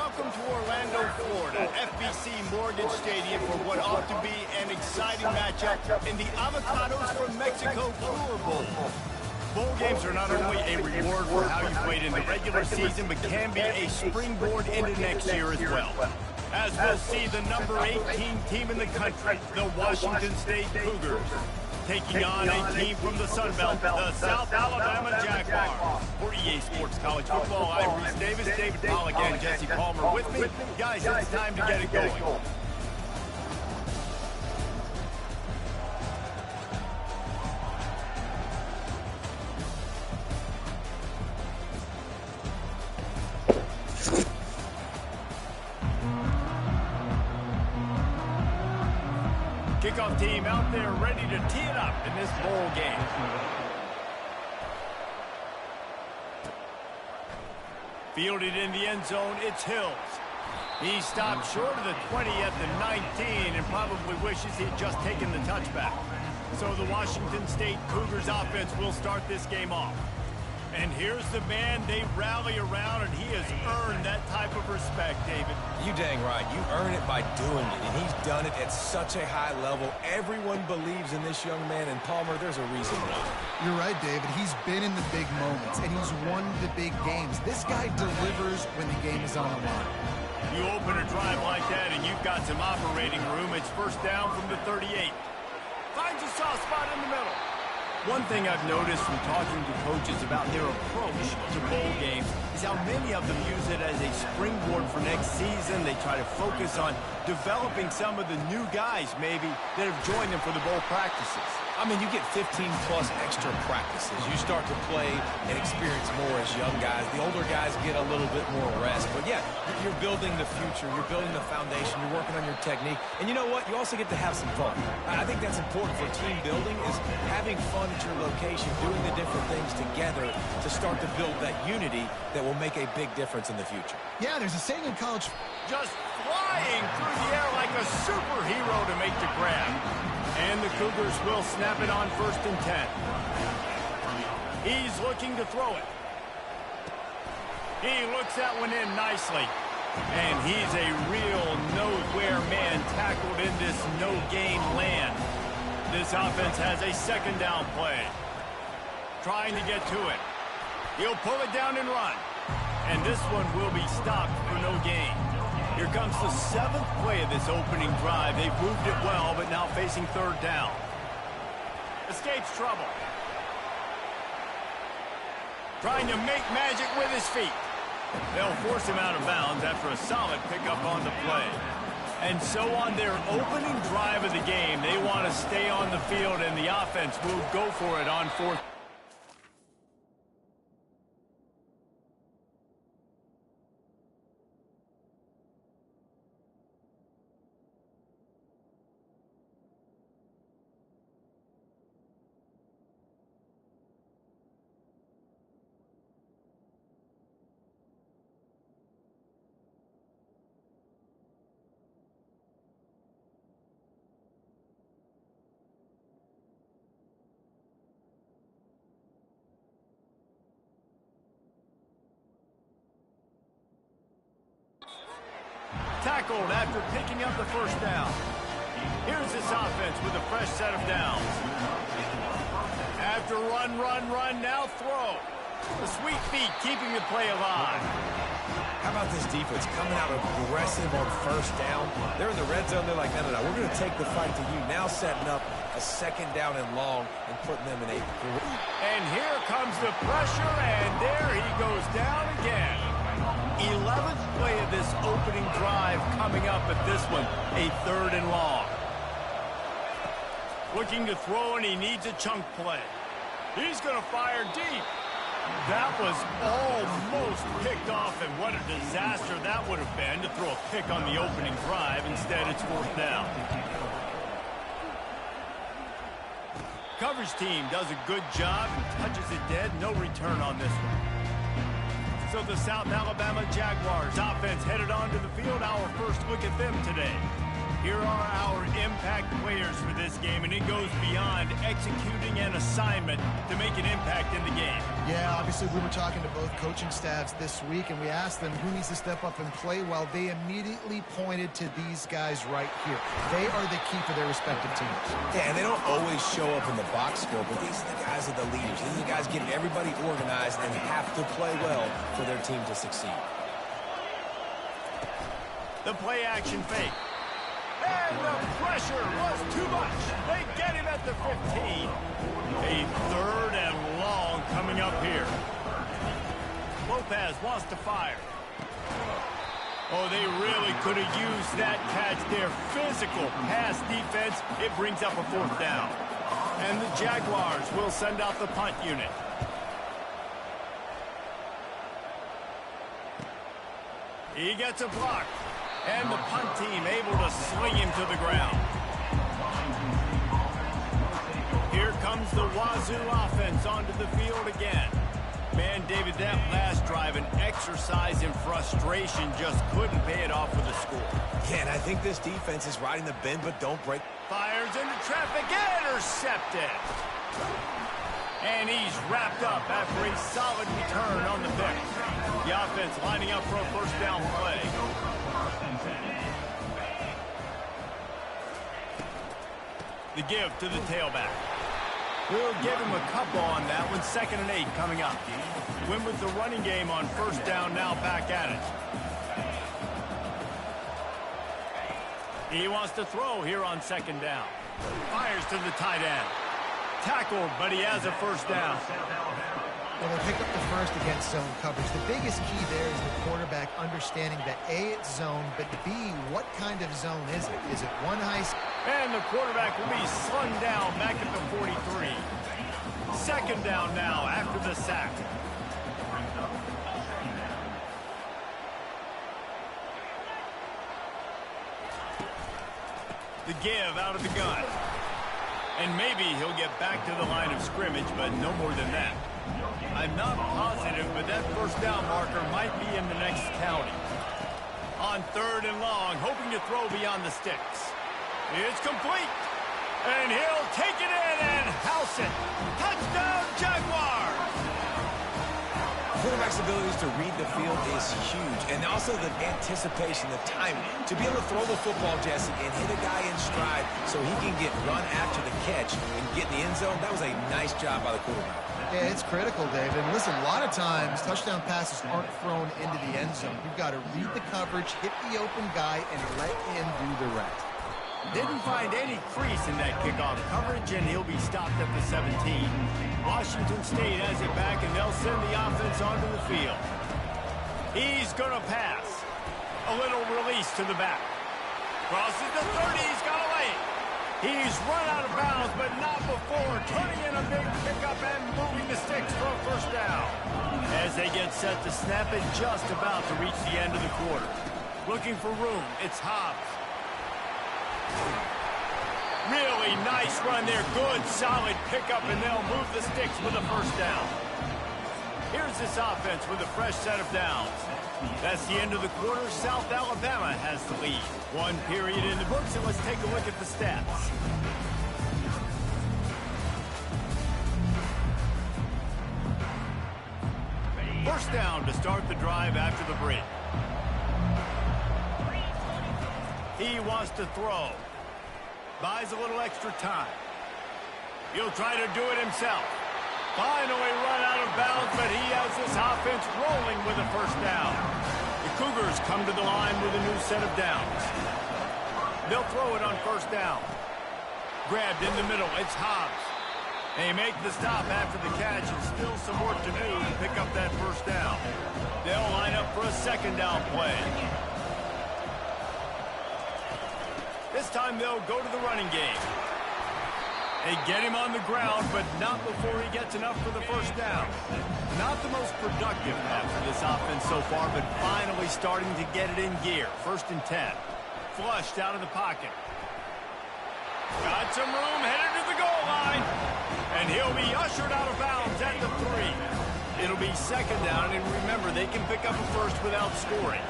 Welcome to Orlando, Florida, FBC Mortgage Stadium for what ought to be an exciting matchup in the Avocados from Mexico Cooler Bowl. Bowl games are not only a reward for how you played in the regular season, but can be a springboard into next year as well. As we'll see the number 18 team in the country, the Washington State Cougars, taking on a team from the Sun Belt, the South Alabama Jaguars. For EA Sports College Football, I'm Reese Davis, David Pollock, and Jesse Palmer with me. Guys, it's time to get it going. Kickoff team out there ready to tee it up in this bowl game. Fielded in the end zone, it's Hills. He stopped short of the 20 at the 19 and probably wishes he'd just taken the touchback. So the Washington State Cougars offense will start this game off. And here's the man they rally around, and he has earned that type of respect, David. You dang right. You earn it by doing it, and he's done it at such a high level. Everyone believes in this young man, and Palmer, there's a reason why. You're right, David. He's been in the big moments, and he's won the big games. This guy delivers when the game is on the line. You open a drive like that, and you've got some operating room. It's first down from the 38. Finds a soft spot in the middle. One thing I've noticed from talking to coaches about their approach to bowl games is how many of them use it as a springboard for next season. They try to focus on developing some of the new guys, maybe, that have joined them for the bowl practices. I mean, you get 15-plus extra practices. You start to play and experience more as young guys. The older guys get a little bit more rest. But, yeah, you're building the future. You're building the foundation. You're working on your technique. And you know what? You also get to have some fun. I think that's important for team building, is having fun at your location, doing the different things together to start to build that unity that will make a big difference in the future. Yeah, there's a saying in college. Just flying through the air like a superhero to make the grab. And the Cougars will snap it on 1st and 10. He's looking to throw it. He looks that one in nicely. And he's a real nowhere man tackled in this no-gain land. This offense has a second down play. Trying to get to it. He'll pull it down and run. And this one will be stopped for no gain. Here comes the 7th play of this opening drive. They've moved it well, but now facing 3rd down. Escapes trouble. Trying to make magic with his feet. They'll force him out of bounds after a solid pickup on the play. And so on their opening drive of the game, they want to stay on the field, and the offense will go for it on 4th. Tackled after picking up the 1st down. Here's this offense with a fresh set of downs. After run, now throw. The sweet feet keeping the play alive. How about this defense coming out aggressive on 1st down? They're in the red zone. They're like, no, we're going to take the fight to you. Now setting up a 2nd down and long and putting them in a... And here comes the pressure, and there he goes down again. 11th play of this opening drive coming up, but this one a 3rd and long. Looking to throw, and he needs a chunk play. He's going to fire deep. That was almost picked off, and what a disaster that would have been to throw a pick on the opening drive. Instead, it's 4th down. Coverage team does a good job and touches it dead. No return on this one. So the South Alabama Jaguars offense headed onto the field. Our first look at them today. Here are our impact players for this game, and it goes beyond executing an assignment to make an impact in the game. Yeah, obviously we were talking to both coaching staffs this week, and we asked them who needs to step up and play well. They immediately pointed to these guys right here. They are the key for their respective teams. Yeah, and they don't always show up in the box score, but these are the guys that are the leaders. These are the guys getting everybody organized and have to play well for their team to succeed. The play action fake. And the pressure was too much. They get him at the 15. A 3rd and long coming up here. Lopez wants to fire. Oh, they really could have used that catch there. Physical pass defense. It brings up a 4th down. And the Jaguars will send out the punt unit. He gets a block. And the punt team able to sling him to the ground. Here comes the Wazoo offense onto the field again. Man, David, that last drive, an exercise in frustration, just couldn't pay it off with a score. Yeah, and I think this defense is riding the bend, but don't break. Fires into traffic, intercepted. And he's wrapped up after a solid return on the pick. The offense lining up for a 1st down play. The give to the tailback. We'll give him a couple on that one. 2nd and 8 coming up. Win with the running game on 1st down, now back at it. He wants to throw here on 2nd down. Fires to the tight end. Tackled, but he has a 1st down. Well, they pick up the 1st against zone coverage. The biggest key there is the quarterback understanding that A, it's zone, but B, what kind of zone is it? Is it one high? And the quarterback will be slung down back at the 43. 2nd down now after the sack. The give out of the gun. And maybe he'll get back to the line of scrimmage, but no more than that. I'm not positive, but that 1st down marker might be in the next county. On 3rd and long, hoping to throw beyond the sticks. It's complete. And he'll take it in and house it. Touchdown, Jaguars! Quarterback's abilities to read the field is huge, and also the anticipation, the timing. To be able to throw the football, Jesse, and hit a guy in stride so he can get run after the catch and get in the end zone, that was a nice job by the quarterback. Yeah, it's critical, David. And listen, a lot of times, touchdown passes aren't thrown into the end zone. You've got to read the coverage, hit the open guy, and let him do the rest. Didn't find any crease in that kickoff coverage, and he'll be stopped at the 17. Washington State has it back, and they'll send the offense onto the field. He's going to pass. A little release to the back. Crosses the 30. He's got away. He's run out of bounds, but not before turning in a big pickup and moving the sticks for a 1st down. As they get set to snap it, just about to reach the end of the quarter. Looking for room. It's Hobbs. Really nice run there. Good, solid pickup, and they'll move the sticks with a 1st down. Here's this offense with a fresh set of downs. That's the end of the quarter. South Alabama has the lead. 1 period in the books, and let's take a look at the stats. First down to start the drive after the break. He wants to throw. Buys a little extra time. He'll try to do it himself. Finally run out of bounds, but he has this offense rolling with a 1st down. The Cougars come to the line with a new set of downs. They'll throw it on 1st down. Grabbed in the middle. It's Hobbs. They make the stop after the catch, and still some work to do to pick up that 1st down. They'll line up for a 2nd down play. This time they'll go to the running game. They get him on the ground, but not before he gets enough for the 1st down. Not the most productive half for this offense so far, but finally starting to get it in gear. 1st and 10. Flushed out of the pocket. Got some room, headed to the goal line. And he'll be ushered out of bounds at the 3. It'll be 2nd down, and remember, they can pick up a 1st without scoring.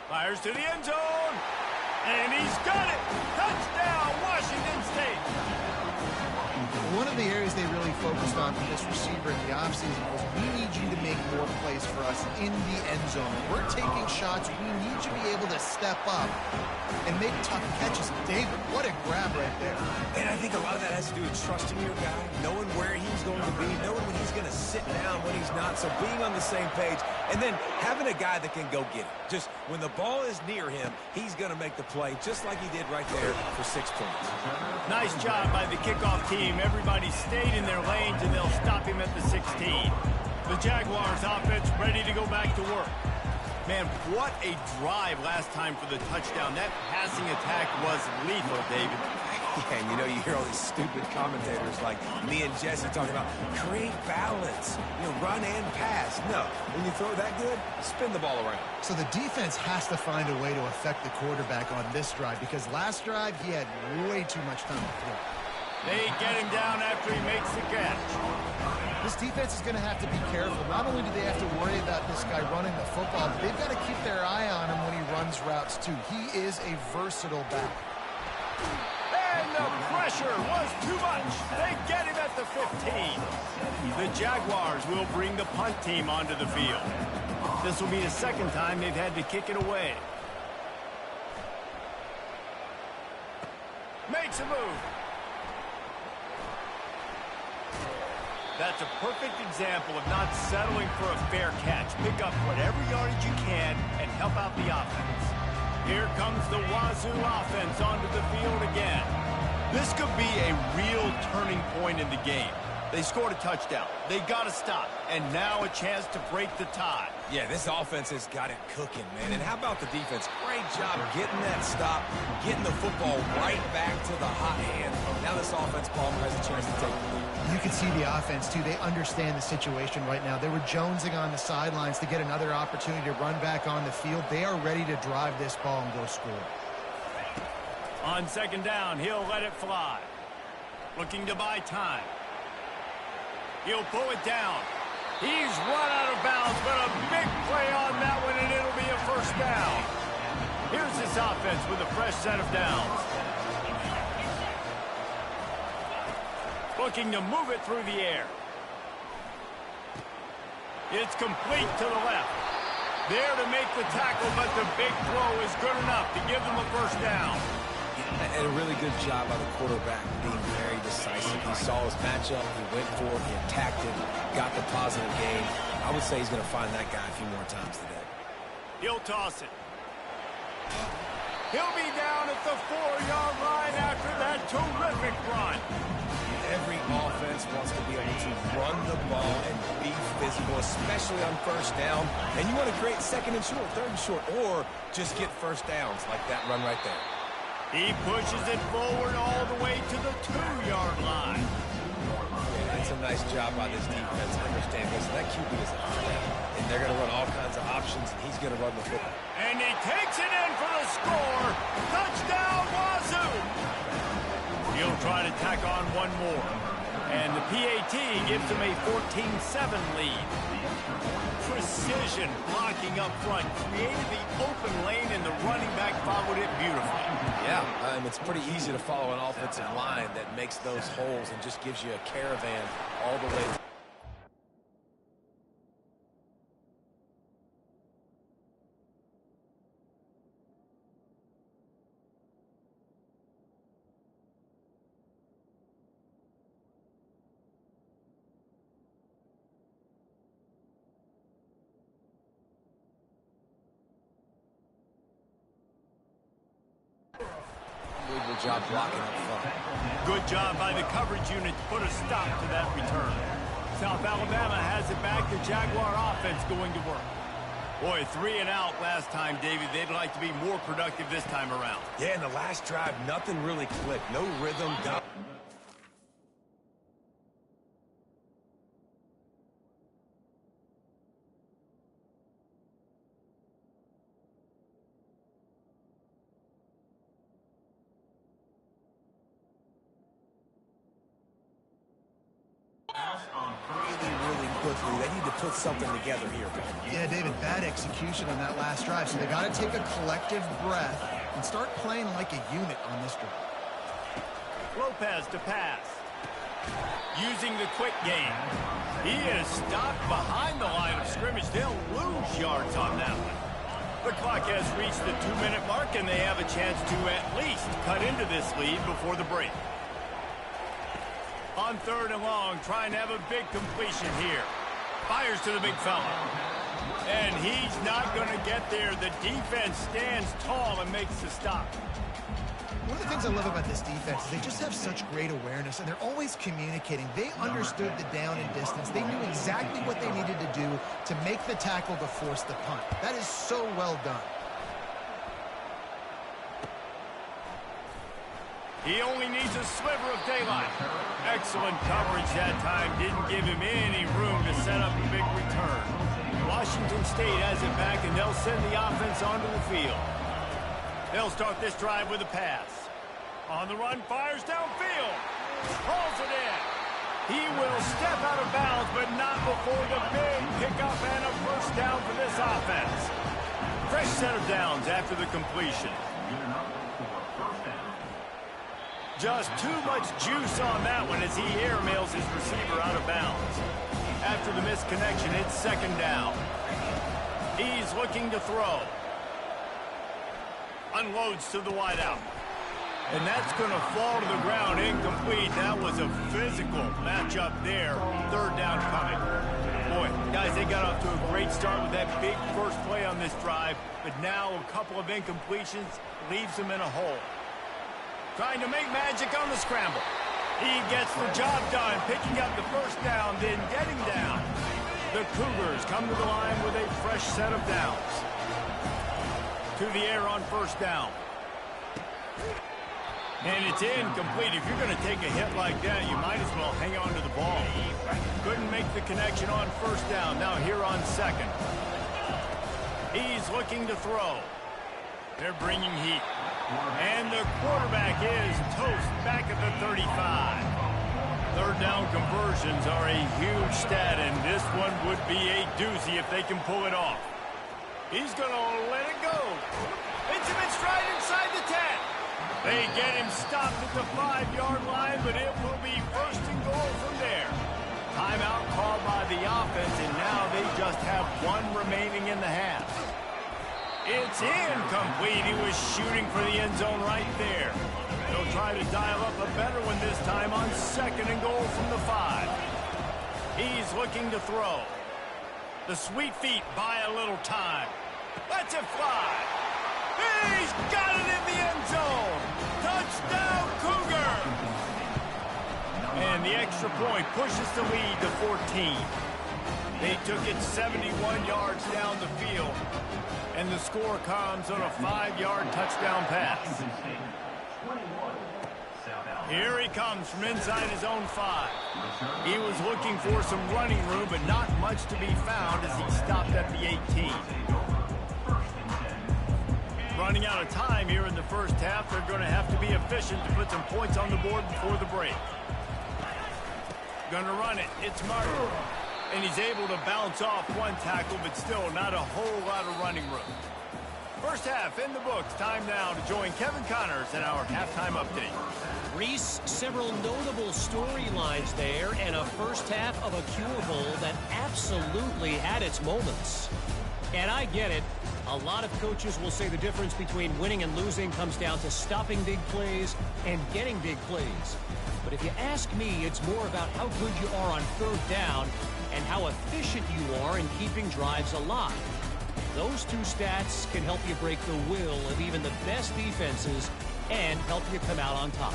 Fires to the end zone. And he's got it. Touchdown, Washington State. One of the areas they really focused on for this receiver in the offseason was, we need you to make more plays for us in the end zone. We're taking shots. We need you to be able to step up and make tough catches. David, what a grab right there. And I think a lot of that has to do with trusting your guy, knowing where he's going to be, knowing when he's going to sit down, when he's not. So being on the same page, and then having a guy that can go get it. Just when the ball is near him, he's going to make the play, just like he did right there for 6 points. Nice job by the kickoff team. Everybody stayed in their lanes, and they'll stop him at the 16. The Jaguars offense ready to go back to work. Man, what a drive last time for the touchdown. That passing attack was lethal, David. Yeah, and you know, you hear all these stupid commentators like me and Jesse talking about create balance, run and pass. No, when you throw that good, spin the ball around. So the defense has to find a way to affect the quarterback on this drive, because last drive he had way too much time to throw. They get him down after he makes the catch. This defense is going to have to be careful. Not only do they have to worry about this guy running the football, but they've got to keep their eye on him when he runs routes too. He is a versatile back. And the pressure was too much. They get him at the 15. The Jaguars will bring the punt team onto the field. This will be the second time they've had to kick it away. Makes a move. That's a perfect example of not settling for a fair catch. Pick up whatever yardage you can and help out the offense. Here comes the Wazoo offense onto the field again. This could be a real turning point in the game. They scored a touchdown. They got to stop. And now a chance to break the tie. Yeah, this offense has got it cooking, man. And how about the defense? Great job getting that stop, getting the football right back to the hot hand. Now this offense, Palmer, has a chance to take the lead. You can see the offense, too. They understand the situation right now. They were jonesing on the sidelines to get another opportunity to run back on the field. They are ready to drive this ball and go score. On second down, he'll let it fly. Looking to buy time. He'll pull it down. He's run out of bounds, but a big play on that one, and it'll be a first down. Here's this offense with a fresh set of downs. Looking to move it through the air. It's complete to the left. There to make the tackle, but the big throw is good enough to give them a first down. And a really good job by the quarterback being very decisive. He saw his matchup, he went for it, he attacked it, got the positive gain. I would say he's going to find that guy a few more times today. He'll toss it. He'll be down at the 4-yard line after that terrific run. Every offense wants to be able to run the ball and be physical, especially on first down. And you want to create second and short, third and short, or just get first downs like that run right there. He pushes it forward all the way to the 2-yard line. Yeah, it's a nice job by this defense. Understand this. That QB is a threat, and they're going to run all kinds of options, and he's going to run the football. And he takes it in for the score. Touchdown, Wazoo! He'll try to tack on one more. And the PAT gives him a 14-7 lead. Precision blocking up front created the open lane, and the running back followed it beautifully. Yeah, it's pretty easy to follow an offensive line that makes those holes and just gives you a caravan all the way. Job blocking up front. Good job by the coverage unit to put a stop to that return. South Alabama has it back. The Jaguar offense going to work. Boy, 3 and out last time, David. They'd like to be more productive this time around. Yeah, in the last drive, nothing really clicked. No rhythm. Really quickly. They need to put something together here. Yeah, David, bad execution on that last drive. So they got to take a collective breath and start playing like a unit on this drive. Lopez to pass. Using the quick game. He is stopped behind the line of scrimmage. They'll lose yards on that one. The clock has reached the 2-minute mark, and they have a chance to at least cut into this lead before the break. On 3rd and long, trying to have a big completion here. Fires to the big fella. And he's not going to get there. The defense stands tall and makes the stop. One of the things I love about this defense is they just have such great awareness, and they're always communicating. They understood the down and distance. They knew exactly what they needed to do to make the tackle to force the punt. That is so well done. He only needs a sliver of daylight. Excellent coverage that time. Didn't give him any room to set up a big return. Washington State has it back, and they'll send the offense onto the field. They'll start this drive with a pass. On the run, fires downfield. Hauls it in. He will step out of bounds, but not before the big pickup and a first down for this offense. Fresh set of downs after the completion. Just too much juice on that one as he airmails his receiver out of bounds. After the missed connection, it's 2nd down. He's looking to throw. Unloads to the wideout. And that's going to fall to the ground incomplete. That was a physical matchup there. 3rd down coming. Boy, guys, they got off to a great start with that big first play on this drive. But now a couple of incompletions leaves them in a hole. Trying to make magic on the scramble. He gets the job done, picking up the first down, then getting down. The Cougars come to the line with a fresh set of downs. To the air on 1st down. And it's incomplete. If you're going to take a hit like that, you might as well hang on to the ball. Couldn't make the connection on 1st down. Now here on 2nd. He's looking to throw. They're bringing heat. And the quarterback is toast back at the 35. 3rd down conversions are a huge stat, and this one would be a doozy if they can pull it off. He's going to let it go. It's him in stride inside the 10. They get him stopped at the 5-yard line, but it will be 1st and goal from there. Timeout called by the offense, and now they just have 1 remaining in the half. It's incomplete. He was shooting for the end zone right there. They'll try to dial up a better one this time on 2nd and goal from the 5. He's looking to throw. The sweet feet buy a little time. Lets it fly. He's got it in the end zone. Touchdown, Cougar. And the extra point pushes the lead to 14. They took it 71 yards down the field. And the score comes on a 5-yard touchdown pass. Here he comes from inside his own 5. He was looking for some running room, but not much to be found as he stopped at the 18. Running out of time here in the first half. They're going to have to be efficient to put some points on the board before the break. Going to run it. It's Martin. And he's able to bounce off 1 tackle, but still not a whole lot of running room. First half in the books. Time now to join Kevin Connors in our halftime update. Reese, several notable storylines there, and a first half of a Cure Bowl that absolutely had its moments. And I get it. A lot of coaches will say the difference between winning and losing comes down to stopping big plays and getting big plays. But if you ask me, it's more about how good you are on 3rd down and how efficient you are in keeping drives alive. Those 2 stats can help you break the will of even the best defenses and help you come out on top.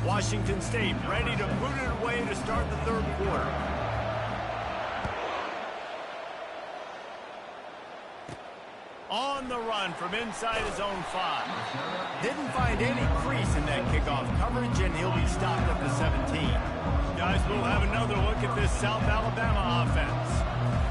Washington State ready to boot it away to start the 3rd quarter. On the run from inside his own 5. Didn't find any crease in that kickoff coverage, and he'll be stopped at the 17. Guys, we'll have another look at this South Alabama offense.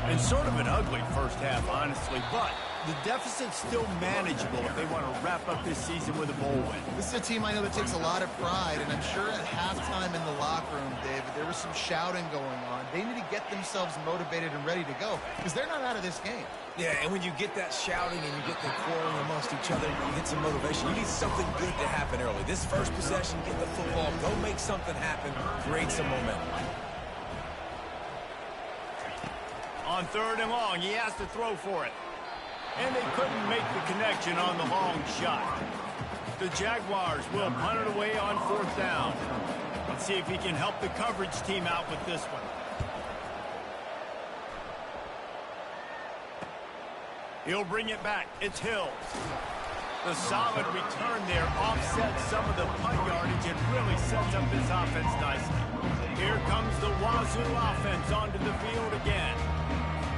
And sort of an ugly first half, honestly, but The deficit's still manageable if they want to wrap up this season with a bowl win. This is a team I know that takes a lot of pride, and I'm sure at halftime in the locker room, David, there was some shouting going on. They need to get themselves motivated and ready to go because they're not out of this game. Yeah, and when you get that shouting and you get the quarreling amongst each other, you get some motivation. You need something good to happen early. This first possession, get the football, go make something happen, create some momentum. On 3rd and long, he has to throw for it. And they couldn't make the connection on the long shot. The Jaguars will punt it away on 4th down. Let's see if he can help the coverage team out with this one. He'll bring it back. It's Hill. The solid return there offsets some of the punt yardage and really sets up this offense nicely. Here comes the Wazoo offense onto the field again.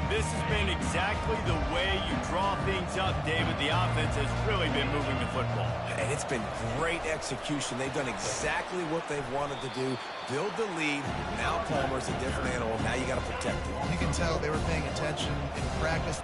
This has been exactly the way you draw things up, David. The offense has really been moving the football. And it's been great execution. They've done exactly what they've wanted to do. Build the lead. Now Palmer's a different animal. Now you got to protect him. You can tell they were paying attention in practice.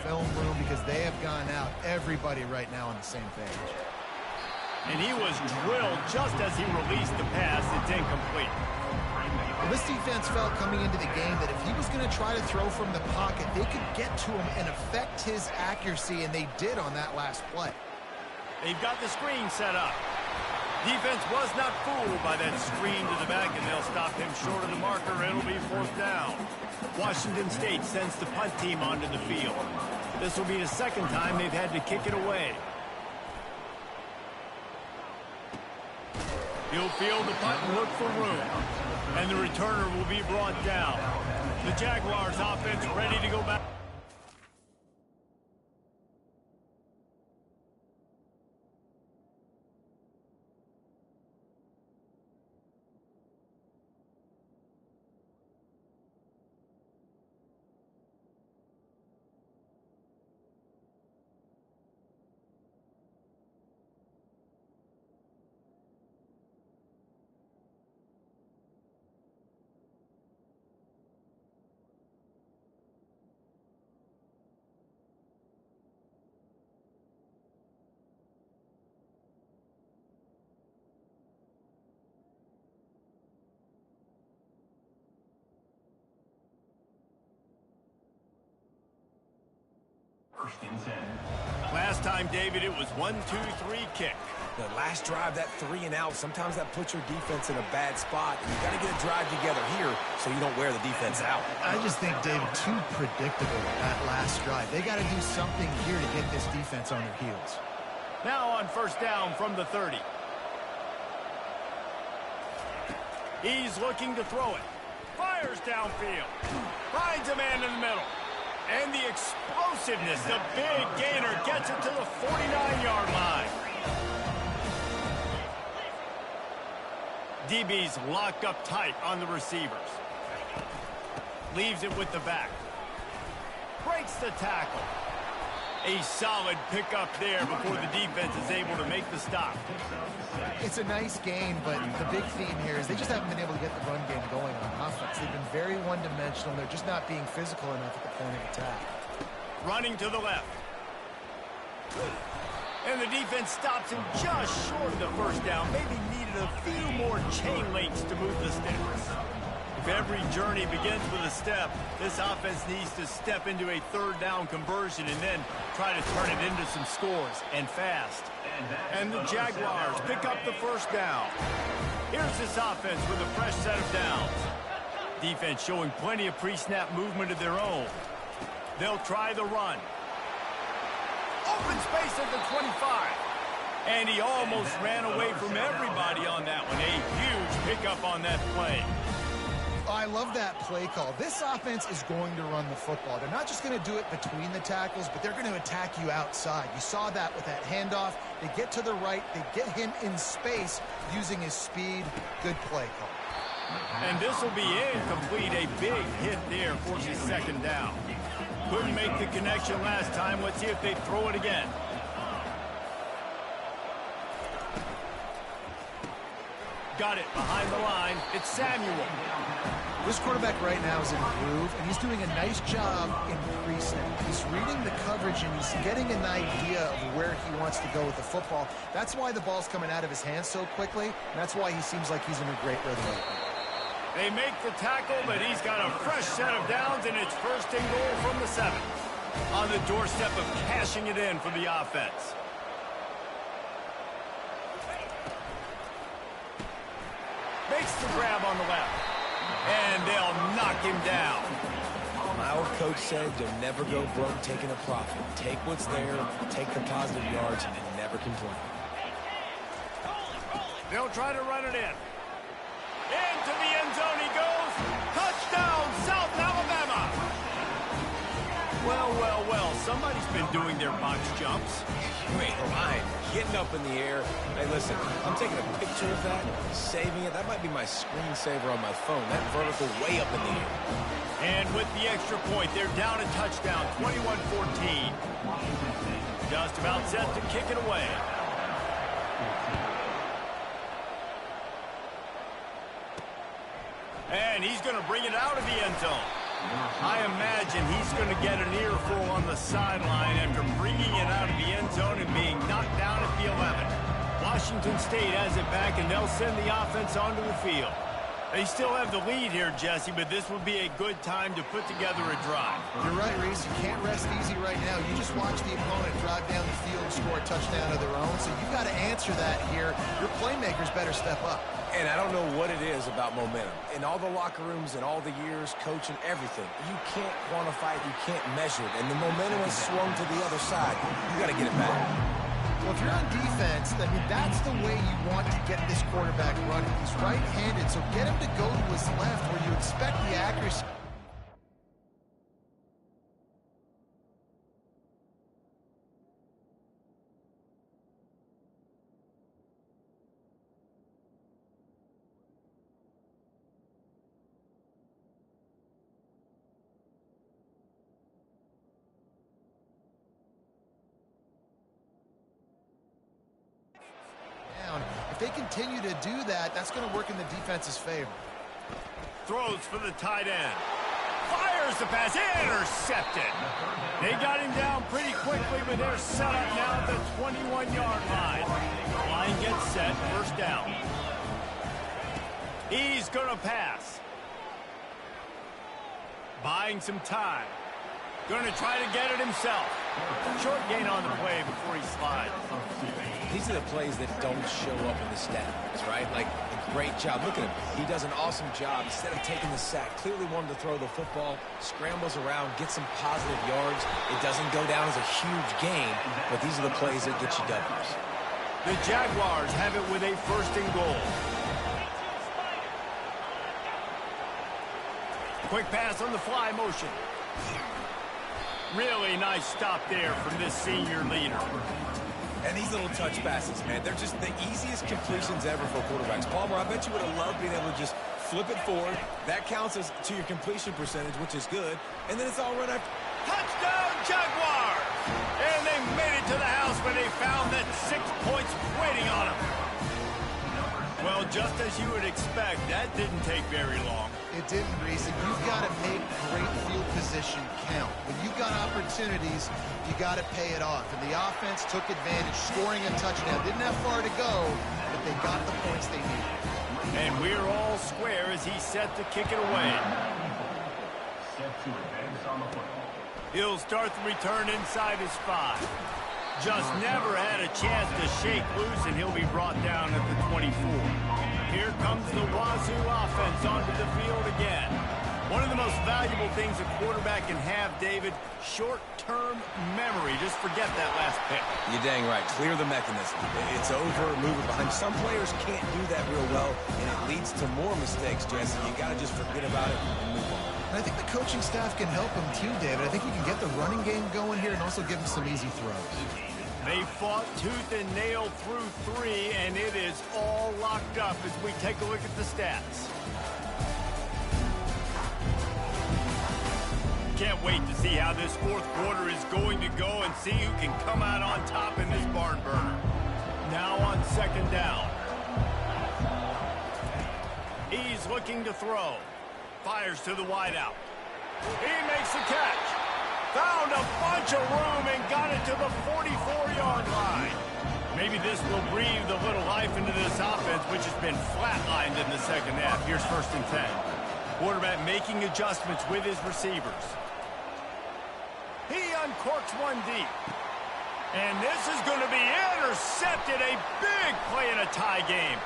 Film room because they have gone out. Everybody right now on the same page. And he was drilled just as he released the pass. It's incomplete. Well, this defense felt coming into the game that if he was going to try to throw from the pocket, they could get to him and affect his accuracy, and they did on that last play. They've got the screen set up. Defense was not fooled by that screen to the back, and they'll stop him short of the marker. It'll be 4th down. Washington State sends the punt team onto the field. This will be the second time they've had to kick it away. He'll field the punt and look for room. And the returner will be brought down. The Jaguars offense ready to go back. Last time, David, it was 1-2-3 kick. The last drive, that 3 and out, sometimes that puts your defense in a bad spot. And you got to get a drive together here so you don't wear the defense out. I just think, David, too predictable that last drive. They got to do something here to get this defense on their heels. Now on 1st down from the 30. He's looking to throw it. Fires downfield. Finds a man in the middle. And the explosiveness, the big gainer gets it to the 49-yard line. DB's locked up tight on the receivers. Leaves it with the back. Breaks the tackle. A solid pickup there before the defense is able to make the stop. It's a nice gain, but the big theme here is they just haven't been able to get the run game going on offense. They've been very one-dimensional. They're just not being physical enough at the point of attack. Running to the left. And the defense stops him just short of the first down. Maybe needed a few more chain links to move the sticks. If every journey begins with a step, this offense needs to step into a third down conversion and then try to turn it into some scores, and fast. And the Jaguars pick up the first down. Here's this offense with a fresh set of downs. Defense showing plenty of pre-snap movement of their own. They'll try the run. Open space at the 25. And he almost ran away from everybody on that one. A huge pickup on that play. I love that play call. This offense is going to run the football. They're not just going to do it between the tackles, but they're going to attack you outside. You saw that with that handoff. They get to the right. They get him in space using his speed. Good play call. And this will be incomplete. A big hit there forces second down. Couldn't make the connection last time. Let's see if they throw it again. Got it behind the line. It's Samuel. This quarterback right now is in a groove, and he's doing a nice job in pre-snap. He's reading the coverage, and he's getting an idea of where he wants to go with the football. That's why the ball's coming out of his hands so quickly, and that's why he seems like he's in a great rhythm right now. They make the tackle, but he's got a fresh set of downs, and it's first and goal from the 7. On the doorstep of cashing it in for the offense. Makes the grab on the left. And they'll knock him down. My old coach said you'll never go broke taking a profit. Take what's there, take the positive yards, and never complain. They'll try to run it in. Into the end zone he goes. Touchdown, South Alabama. Well, well, well. Somebody's been doing their box jumps. You ain't lying. Getting up in the air. Hey, listen, I'm taking a picture of that, saving it. That might be my screensaver on my phone. That vertical way up in the air. And with the extra point, they're down a touchdown, 21-14. Just about set to kick it away. And he's going to bring it out of the end zone. I imagine he's going to get an earful on the sideline after bringing it out of the end zone and being knocked down at the 11. Washington State has it back, and they'll send the offense onto the field. They still have the lead here, Jesse, but this will be a good time to put together a drive. You're right, Reese. You can't rest easy right now. You just watch the opponent drive down the field and score a touchdown of their own, so you've got to answer that here. Your playmakers better step up. And I don't know what it is about momentum. In all the locker rooms and all the years, coaching, everything, you can't quantify it, you can't measure it. And the momentum has swung to the other side. You got to get it back. Well, if you're on defense, I mean, that's the way you want to get this quarterback running. He's right-handed, so get him to go to his left where you expect the accuracy. If they continue to do that, that's going to work in the defense's favor. Throws for the tight end. Fires the pass. Intercepted. They got him down pretty quickly, but they're set up now at the 21-yard line. Line gets set. First down. He's going to pass. Buying some time. Going to try to get it himself. Short gain on the play before he slides. These are the plays that don't show up in the stat books, right? Like, a great job. Look at him. He does an awesome job. Instead of taking the sack, clearly wanted to throw the football, scrambles around, gets some positive yards. It doesn't go down as a huge gain, but these are the plays that get you W's. The Jaguars have it with a first and goal. Quick pass on the fly motion. Really nice stop there from this senior leader. And these little touch passes, man, they're just the easiest completions ever for quarterbacks. Palmer, I bet you would have loved being able to just flip it forward. That counts as to your completion percentage, which is good. And then it's all run after. Touchdown, Jaguars! And they made it to the house when they found that 6 points waiting on them. Well, just as you would expect, that didn't take very long. It didn't, Reese. And you've got to make great field position count. When you've got opportunities, you got to pay it off. And the offense took advantage, scoring a touchdown. Didn't have far to go, but they got the points they needed. And we're all square as he's set to kick it away. He'll start the return inside his 5. Just never had a chance to shake loose, and he'll be brought down at the 24. Here comes the Wazoo offense onto the field again. One of the most valuable things a quarterback can have, David, short-term memory. Just forget that last pick. You're dang right. Clear the mechanism. It's over, move it behind. Some players can't do that real well, and it leads to more mistakes, Jesse. You got to just forget about it and move on. And I think the coaching staff can help him too, David. I think he can get the running game going here and also give him some easy throws. They fought tooth and nail through 3, and it is all locked up as we take a look at the stats. Can't wait to see how this fourth quarter is going to go and see who can come out on top in this barn burner. Now on second down. He's looking to throw. Fires to the wideout. He makes the catch. Found a bunch of room and got it to the 44-yard line. Maybe this will breathe a little life into this offense, which has been flatlined in the second half. Here's 1st and 10. Quarterback making adjustments with his receivers. He uncorks one deep. And this is going to be intercepted. A big play in a tie game.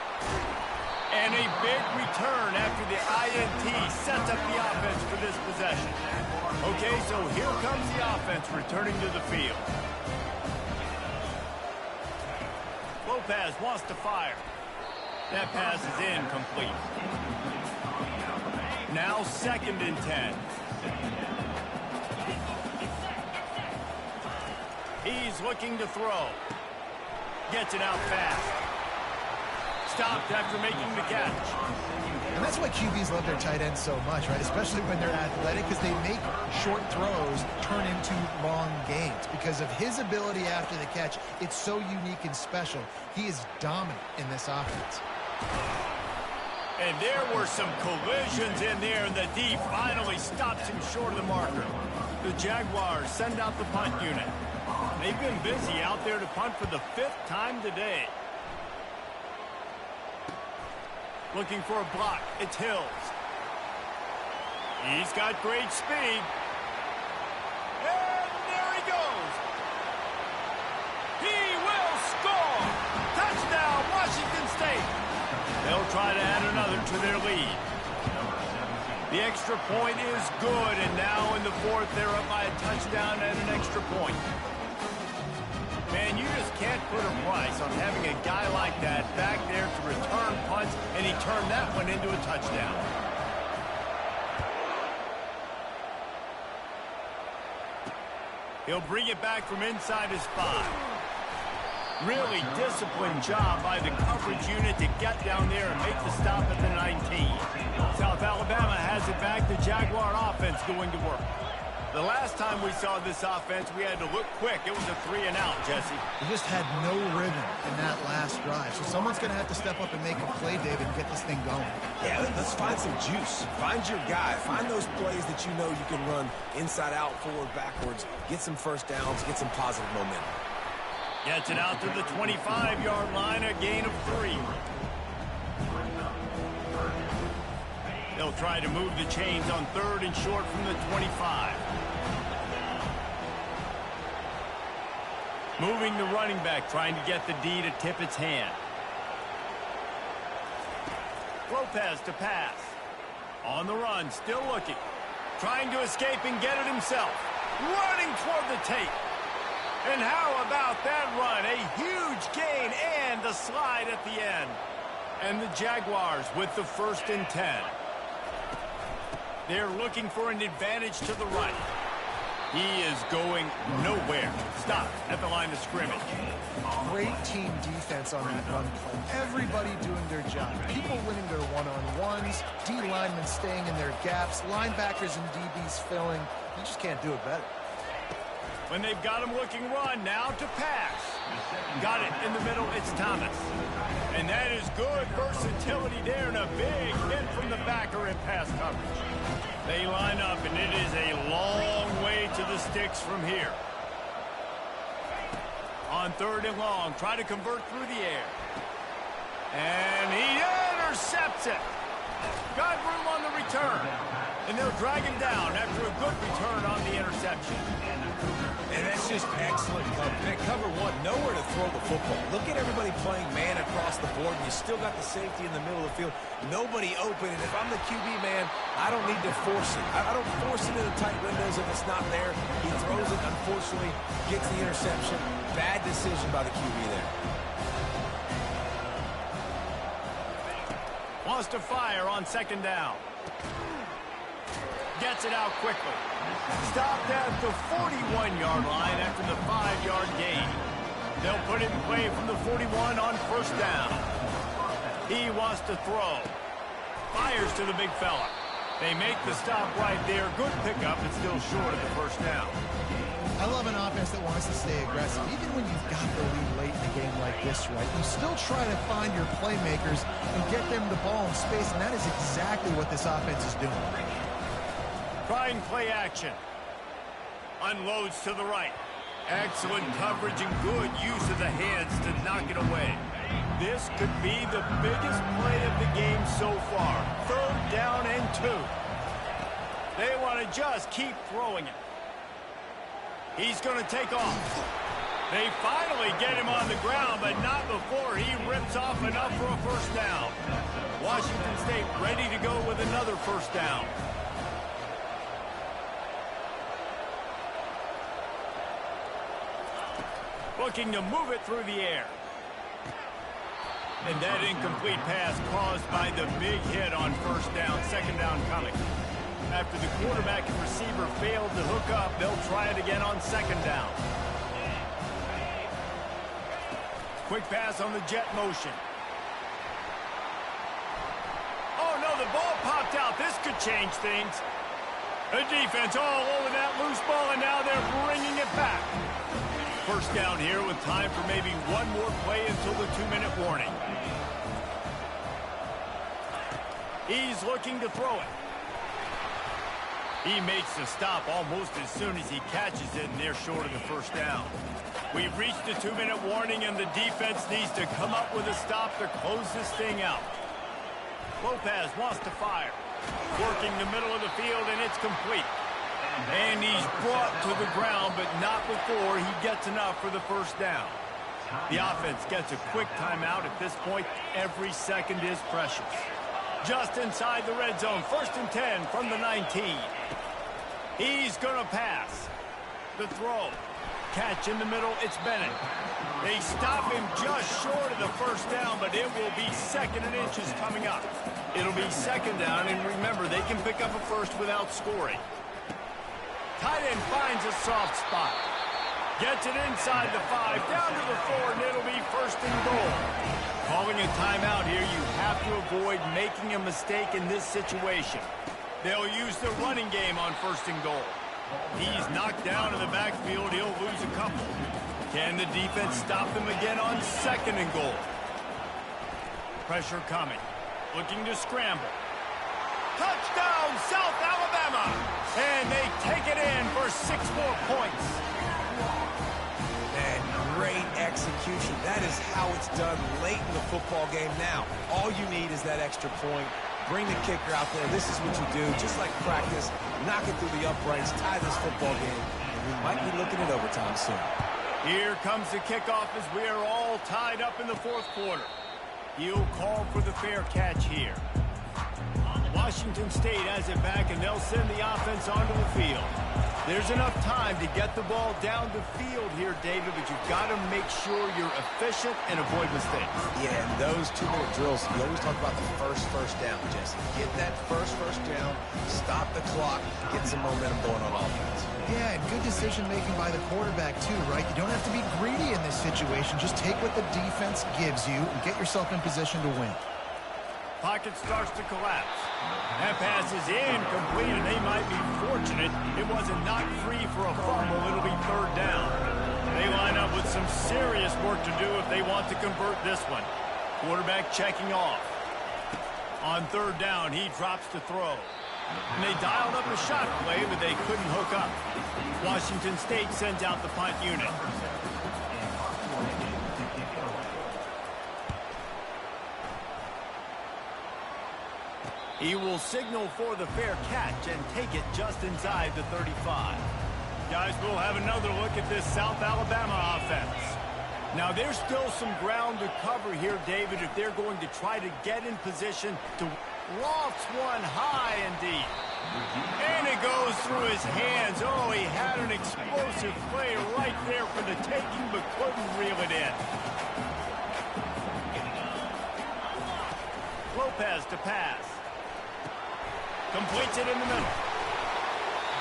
And a big return after the INT sets up the offense for this possession. Okay, so here comes the offense returning to the field. Lopez wants to fire. That pass is incomplete. Now 2nd and 10. He's looking to throw. Gets it out fast. Stopped after making the catch. And that's why QBs love their tight ends so much, right? Especially when they're athletic, because they make short throws turn into long gains. Because of his ability after the catch, it's so unique and special. He is dominant in this offense. And there were some collisions in there, and the D finally stops him short of the marker. The Jaguars send out the punt unit. They've been busy out there to punt for the 5th time today. Looking for a block. It's Hills. He's got great speed. And there he goes. He will score. Touchdown, Washington State. They'll try to add another to their lead. The extra point is good, and now in the 4th, they're up by a touchdown and an extra point. Man, you just can't put a price on having a guy like that back there to return punts, and he turned that one into a touchdown. He'll bring it back from inside his 5. Really disciplined job by the coverage unit to get down there and make the stop at the 19. South Alabama has it back. The Jaguar offense going to work. The last time we saw this offense, we had to look quick. It was a 3-and-out, Jesse. They just had no rhythm in that last drive. So someone's going to have to step up and make a play, David, and get this thing going. Yeah, let's find some juice. Find your guy. Find those plays that you know you can run inside out, forward, backwards. Get some first downs. Get some positive momentum. Gets it out to the 25-yard line, a gain of 3. They'll try to move the chains on 3rd and short from the 25. Moving the running back, trying to get the D to tip its hand. Lopez to pass. On the run, still looking. Trying to escape and get it himself. Running toward the tape. And how about that run? A huge gain and a slide at the end. And the Jaguars with the 1st and 10. They're looking for an advantage to the right. He is going nowhere. Stop at the line of scrimmage. Great team defense on that run play. Everybody doing their job. People winning their one-on-ones. D linemen staying in their gaps. Linebackers and DBs filling. You just can't do it better. When they've got him looking run, now to pass. Got it in the middle, it's Thomas. And that is good versatility there, and a big hit from the backer in pass coverage. They line up, and it is a long way to the sticks from here. On 3rd and long, try to convert through the air. And he intercepts it. Got room on the return. And they'll drag him down after a good return on the interception. And that's just excellent cover. Man, cover one, nowhere to throw the football. Look at everybody playing man across the board, and you still got the safety in the middle of the field. Nobody open, and if I'm the QB, man, I don't need to force it. I don't force it into tight windows if it's not there. He throws it, unfortunately, gets the interception. Bad decision by the QB there. Wants to fire on 2nd down. Gets it out quickly. Stopped at the 41-yard line after the 5-yard gain. They'll put it in play from the 41 on 1st down. He wants to throw. Fires to the big fella. They make the stop right there. Good pickup, but still short of the 1st down. I love an offense that wants to stay aggressive. Even when you've got the lead late in a game like this, right, you still try to find your playmakers and get them the ball in space, and that is exactly what this offense is doing. Trying play action. Unloads to the right. Excellent coverage and good use of the hands to knock it away. This could be the biggest play of the game so far. 3rd down and 2. They want to just keep throwing it. He's going to take off. They finally get him on the ground, but not before he rips off enough for a 1st down. Washington State ready to go with another 1st down. Looking to move it through the air. And that incomplete pass caused by the big hit on 1st down. 2nd down coming. After the quarterback and receiver failed to hook up, they'll try it again on 2nd down. Quick pass on the jet motion. Oh, no, the ball popped out. This could change things. The defense all over that loose ball, and now they're bringing it back. 1st down here with time for maybe one more play until the 2-minute warning. He's looking to throw it. He makes the stop almost as soon as he catches it, and they're short of the 1st down. We've reached the 2-minute warning, and the defense needs to come up with a stop to close this thing out. Lopez wants to fire. Working the middle of the field, and it's complete. And he's brought to the ground, but not before he gets enough for the 1st down. The offense gets a quick timeout at this point. Every second is precious. Just inside the red zone, 1st and 10 from the 19. He's going to pass. The throw. Catch in the middle, it's Bennett. They stop him just short of the 1st down, but it will be 2nd and inches coming up. It'll be 2nd down, and remember, they can pick up a 1st without scoring. Tight end finds a soft spot. Gets it inside the 5, down to the 4, and it'll be 1st and goal. Calling a timeout here, you have to avoid making a mistake in this situation. They'll use the running game on 1st and goal. He's knocked down in the backfield. He'll lose a couple. Can the defense stop them again on 2nd and goal? Pressure coming. Looking to scramble. Touchdown, South Alabama! And they take it in for 6 more points. And great execution. That is how it's done late in the football game now. All you need is that extra point. Bring the kicker out there. This is what you do. Just like practice, knock it through the uprights, tie this football game, and we might be looking at overtime soon. Here comes the kickoff as we are all tied up in the 4th quarter. He'll call for the fair catch here. Washington State has it back, and they'll send the offense onto the field. There's enough time to get the ball down the field here, David, but you've got to make sure you're efficient and avoid mistakes. Yeah, and those 2-minute drills, you always talk about the first down, Jesse. Get that first down, stop the clock, get some momentum going on offense. Yeah, and good decision-making by the quarterback, too, right? You don't have to be greedy in this situation. Just take what the defense gives you and get yourself in position to win. Pocket starts to collapse. That pass is incomplete, and they might be fortunate it wasn't knocked free for a fumble. It'll be third down. They line up with some serious work to do if they want to convert this one. Quarterback checking off. On third down, he drops to throw. And they dialed up a shot play, but they couldn't hook up. Washington State sends out the punt unit. He will signal for the fair catch and take it just inside the 35. Guys, we'll have another look at this South Alabama offense. Now, there's still some ground to cover here, David, if they're going to try to get in position to lofts one high and deep. And it goes through his hands. Oh, he had an explosive play right there for the taking, but couldn't reel it in. Lopez to pass. Completes it in the middle.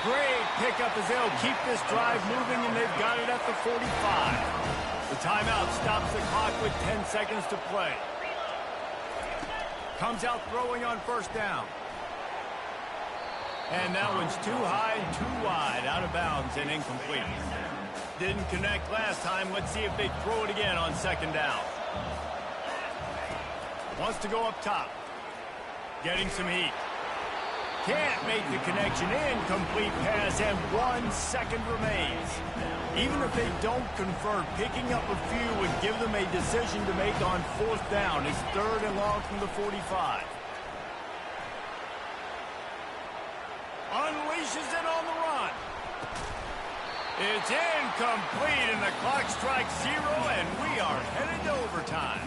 Great pickup as they'll keep this drive moving, and they've got it at the 45. The timeout stops the clock with 10 seconds to play. Comes out throwing on first down. And that one's too high, too wide, out of bounds and incomplete. Didn't connect last time. Let's see if they throw it again on second down. Wants to go up top. Getting some heat. Can't make the connection. Incomplete pass, and 1 second remains. Even if they don't convert, picking up a few would give them a decision to make on fourth down. It's third and long from the 45. Unleashes it on the run. It's incomplete, and the clock strikes 0, and we are headed to overtime.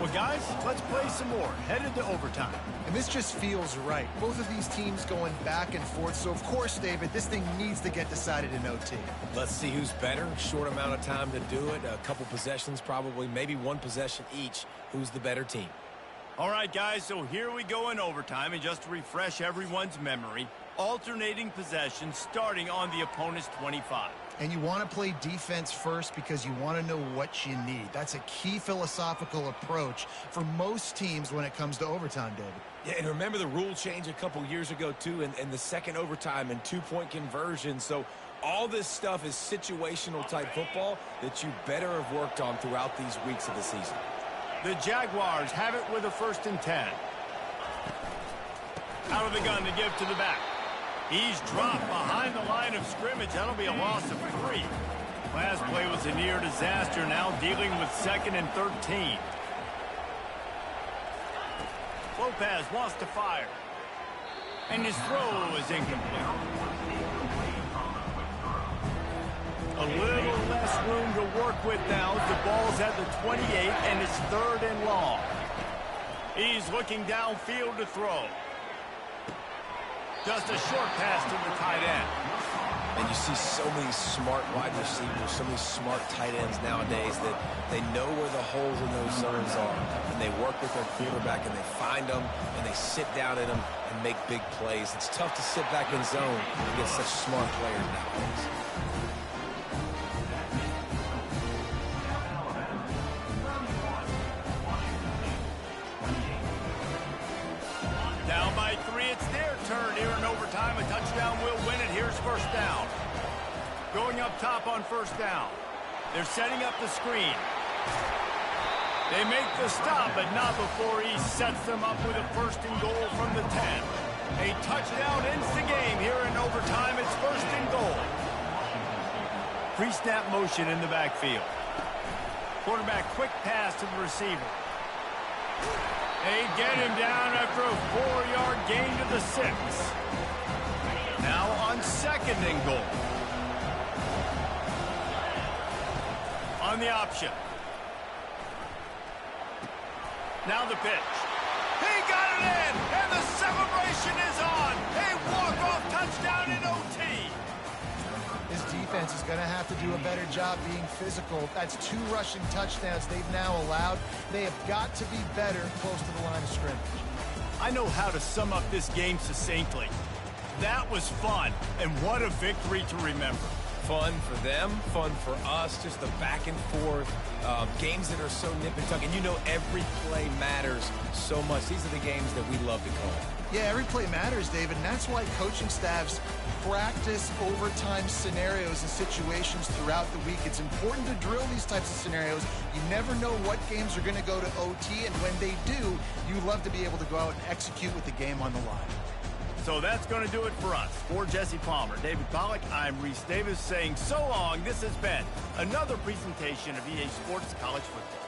Well, guys, let's play some more. Headed to overtime. And this just feels right. Both of these teams going back and forth. So, of course, David, this thing needs to get decided in OT. Let's see who's better. Short amount of time to do it. A couple possessions, probably, maybe one possession each. Who's the better team? All right, guys, so here we go in overtime. And just to refresh everyone's memory, alternating possessions starting on the opponent's 25. And you want to play defense first because you want to know what you need. That's a key philosophical approach for most teams when it comes to overtime, David. Yeah, and remember the rule change a couple years ago, too, and the second overtime and two-point conversion. So all this stuff is situational-type football that you better have worked on throughout these weeks of the season. The Jaguars have it with a 1st and 10. Out of the gun to give to the back. He's dropped behind the line of scrimmage. That'll be a loss of 3. Last play was a near disaster. Now dealing with 2nd and 13. Lopez wants to fire. And his throw is incomplete. A little less room to work with now. The ball's at the 28, and it's 3rd and long. He's looking downfield to throw. Just a short pass to the tight end. And you see so many smart wide receivers, so many smart tight ends nowadays that they know where the holes in those zones are. And they work with their quarterback, and they find them, and they sit down in them and make big plays. It's tough to sit back in zone against such smart players nowadays. Down by 3, it's their turn here in overtime. A touchdown will win it. Here's first down. Going up top on first down. They're setting up the screen. They make the stop, but not before he sets them up with a 1st and goal from the 10. A touchdown ends the game here in overtime. It's 1st and goal. Pre-snap motion in the backfield. Quarterback quick pass to the receiver. They get him down after a 4-yard gain to the 6. Now on 2nd and goal. On the option. Now the pitch. He got it in, and the celebration is on. A walk-off touchdown in OT. This defense is going to have to do a better job being physical. That's 2 rushing touchdowns they've now allowed. They have got to be better close to the line of scrimmage. I know how to sum up this game succinctly. That was fun, and what a victory to remember. Fun for them, fun for us, just the back and forth, games that are so nip and tuck. And you know every play matters so much. These are the games that we love to call. Yeah, every play matters, David, and that's why coaching staffs practice overtime scenarios and situations throughout the week. It's important to drill these types of scenarios. You never know what games are going to go to OT, and when they do, you love to be able to go out and execute with the game on the line. So that's going to do it for us. For Jesse Palmer, David Pollack, I'm Reese Davis saying so long. This has been another presentation of EA Sports College Football.